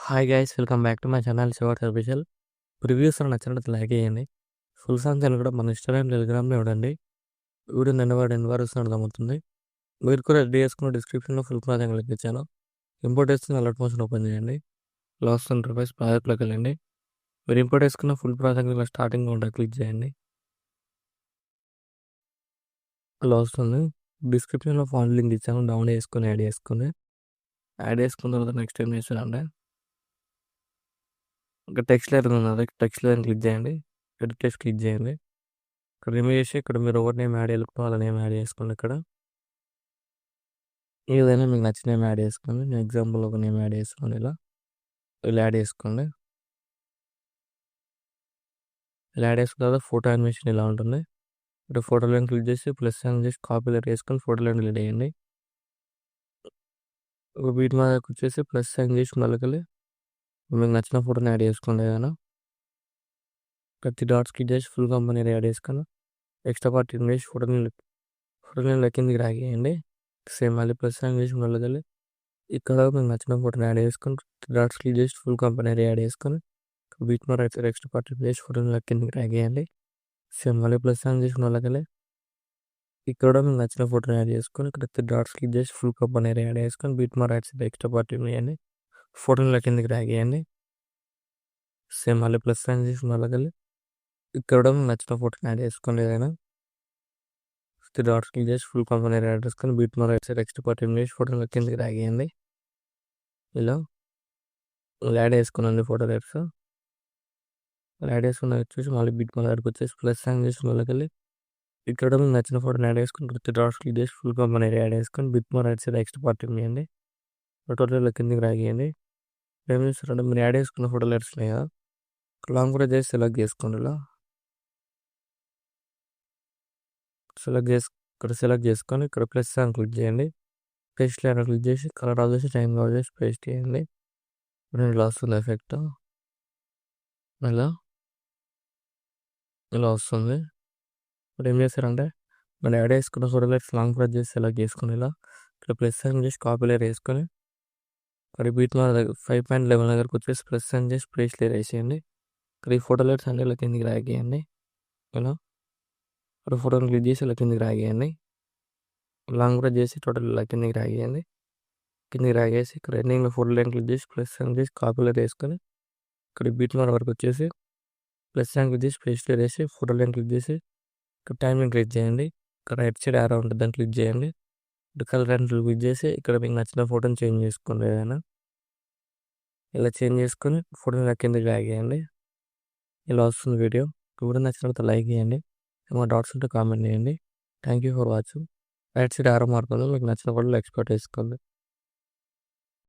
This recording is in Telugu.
Hi guys welcome back to my channel Shivart official. Previews నచ్చినట్టు లైక్ చేయండి. ఫుల్ సాంగ్స్ అని కూడా మన ఇన్స్టాగ్రామ్ టెలిగ్రామ్లో ఇవ్వండి. వీడియో నిన్నవాడు వస్తుంది అర్థమవుతుంది. మీరు కూడా రెడీ చేసుకున్న డిస్క్రిప్షన్లో ఫుల్ ప్రాజెక్ట్ లింక్ ఇచ్చాను. ఇంపోర్ట్ వేసుకుని అలర్ట్ మోషన్ ఓపెన్ చేయండి. లాస్ట్ ఇంటర్ఫేస్ ప్రాజెక్ట్లోకి వెళ్ళండి. మీరు ఇంపోర్ట్ వేసుకున్న ఫుల్ ప్రాజెక్ట్ ఇలా స్టార్టింగ్ ఉంటుంది క్లిక్ చేయండి. లాస్ట్ ఉంది. డిస్క్రిప్షన్లో ఫాన్ లింక్ ఇచ్చాను, డౌన్ చేసుకుని యాడ్ చేసుకున్న తర్వాత నెక్స్ట్ ఏం చేస్తానంటే ఒక టెక్స్ట్ లేయర్ ఉంది, టెక్స్ట్ లేయర్ క్లిక్ చేయండి. ఎడిట్ టెక్స్ట్ క్లిక్ చేయండి. ఇక్కడ రిమూవ్ చేసి ఇక్కడ మీరు ఎవరి నేమ్ యాడ్ చేసుకుంటే వాళ్ళ నేమ్ యాడ్ చేసుకోండి. ఇక్కడ ఏదైనా మీకు నచ్చిన నేమ్ యాడ్ చేసుకోండి. నేను ఎగ్జాంపుల్ ఒక నేమ్ యాడ్ చేసుకోండి. ఇలా యాడ్ చేసుకోండి. ఇలా యాడ్ చేసుకున్న తర్వాత ఫోటో యానిమేషన్ ఇలా ఉంటుంది. ఇక్కడ ఫోటో లైన్ క్లిక్ చేసి ప్లస్ అని చేసి కాపీ లెటర్ వేసుకొని ఫోటో లైన్ డిలీట్ చేయండి. వీటి మీద వచ్చేసి ప్లస్ సైన్ చేసి మళ్ళీ మీకు నచ్చిన ఫోటోని యాడ్ చేసుకోండి. ఏదైనా 30 డాట్స్ క్లిక్ చేసి ఫుల్ కంపెనీ యాడ్ చేసుకొని ఎక్స్ట్రా పార్ట్ వేసి ఫోటోని కిందికి డ్రాగ్ చేయండి. సేమ్ మళ్ళీ ప్లస్ సైన్ చేసి మళ్ళీ ఇక్కడ మీకు నచ్చిన ఫోటోని యాడ్ చేసుకొని 30 డాట్స్ క్లిక్ చేసి ఫుల్ కంపెనీ యాడ్ చేసుకొని బీట్ మార్ అయితే ఎక్స్ట్రా పార్ట్ వేసి ఫోటోని కిందికి డ్రాగ్ చేయండి. సేమ్ మళ్ళీ ప్లస్ సైన్ చేసి మళ్ళీ ఇక్కడ మీకు నచ్చిన ఫోటోని యాడ్ చేసుకొని ఇక్కడ 30 డాట్స్ క్లిక్ చేసి ఫుల్ కంపెనీ యాడ్ చేసుకొని బీట్ మార్ అయితే ఎక్స్ట్రా పార్ట్ వేయండి. ఫోటోని కిందికి డ్రాగ్ చేయండి. సేమ్ మళ్ళీ ప్లస్ సైన్ చేసి మళ్ళీ ఇక్కడ మీకు నచ్చిన ఫోటోని యాడ్ చేసుకోండి. ఏదైనా 30 డాట్స్ క్లిక్ చేసి ఫుల్ కంపెనీ యాడ్ చేసుకొని బీట్ మార్ అయితే ఎక్స్ట్రా పార్ట్ వేసి ఫోటోని కిందికి డ్రాగ్ చేయండి. ఇలా యాడ్ చేసుకున్నాను ఫోటో లెట్స్. యాడ్ చేసుకున్న వచ్చేసి మళ్ళీ బీట్ మార్ దగ్గరికి వచ్చేసి ప్లస్ సైన్ చేసి మళ్ళీ ఇక్కడ మీకు నచ్చిన ఫోటోని యాడ్ చేసుకుని 30 డాట్స్ క్లిక్ చేసి ఫుల్ కంపెనీ యాడ్ చేసుకొని బీట్ మార్ అయితే ఎక్స్ట్రా పార్ట్ వేయండి. టోటల్ కిందికి డ్రాగ్ చేయండి. ఏం చేస్తారంటే మీరు యాడ్ చేసుకున్న ఫోటో లెట్స్ ఉన్నాయి కదా, లాంగ్ కూడా చేసి సెలెక్ట్ చేసుకోండి. ఇలా సెలెక్ట్ చేసుకొని ఇక్కడ ప్లస్ అని క్లిక్ చేయండి. పేస్ట్ లేయర్ క్లిక్ చేసి కలర్ ఆఫ్ చేసి టైం ఆఫ్ చేసి పేస్ట్ చేయండి. ఇలా వస్తుంది ఎఫెక్ట్. ఇలా వస్తుంది. ఇప్పుడు ఏం చేస్తారంటే మనం యాడ్ చేసుకున్న ఫోటో లెట్స్ లాంగ్ ప్రెస్ చేసి సెలెక్ట్ చేసుకుని ఇలా ఇక్కడ ప్లస్ సైన్ చేసి కాపీ లేయర్ వేసుకొని ఇక్కడ బీట్ మార్ 5.11 దగ్గరకు వచ్చేసి ప్లస్ సైన్ చేసి పేస్ట్ లేయర్ వేసేయండి. ఇక్కడ ఈ ఫోటో లెట్స్ అంటే ఇలా కిందికి డ్రాగ్ చేయండి. ఇలా ఇక్కడ ఫోటోని క్లిక్ చేసి ఇలా కిందికి డ్రాగ్ చేయండి. లాంగ్ ప్రెస్ చేసి టోటల్ ఇలా కిందికి డ్రాగ్ చేయండి. కిందికి డ్రాగ్ చేసి ఇక్కడ ఎండింగ్లో ఫోటో లైన్ క్లిక్ చేసి ప్లస్ సైన్ చేసి కాపీ లేయర్ వేసుకొని ఇక్కడ బీట్ మార్ వరకు వచ్చేసి ప్లస్ సైన్ క్లిక్ చేసి పేస్ట్ లేయర్ వేసి ఫోటో లైన్ క్లిక్ చేసి ఇక్కడ టైమింగ్ క్లిక్ చేయండి. ఇక్కడ రైట్ సైడ్ యారో ఉంటుంది, దాన్ని క్లిక్ చేయండి. ఇక్కడ కలర్ అండ్ క్లిక్ చేసి ఇక్కడ మీకు నచ్చిన ఫోటోని చేంజ్ చేసుకోండి. ఏదైనా ఇలా చేంజ్ చేసుకొని ఫోటోని కిందకి డ్రాగ్ చేయండి. ఇలా వస్తుంది వీడియో. వీడియో నచ్చినట్లయితే లైక్ చేయండి. ఏమైనా డౌట్స్ ఉంటే కామెంట్ చేయండి. Thank you for watching. Right side arrow మారుతుంది, మీకు నచ్చిన ఫోటోలు ఎక్స్పోర్ట్ చేసుకోండి.